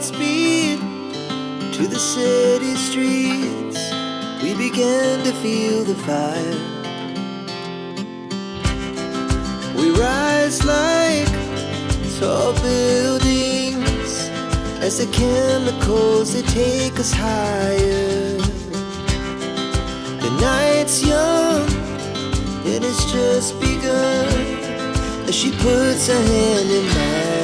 speed to the city streets. We began to feel the fire. We rise like tall buildings as the chemicals, they take us higher. The night's young and it's just begun as she puts her hand in mine.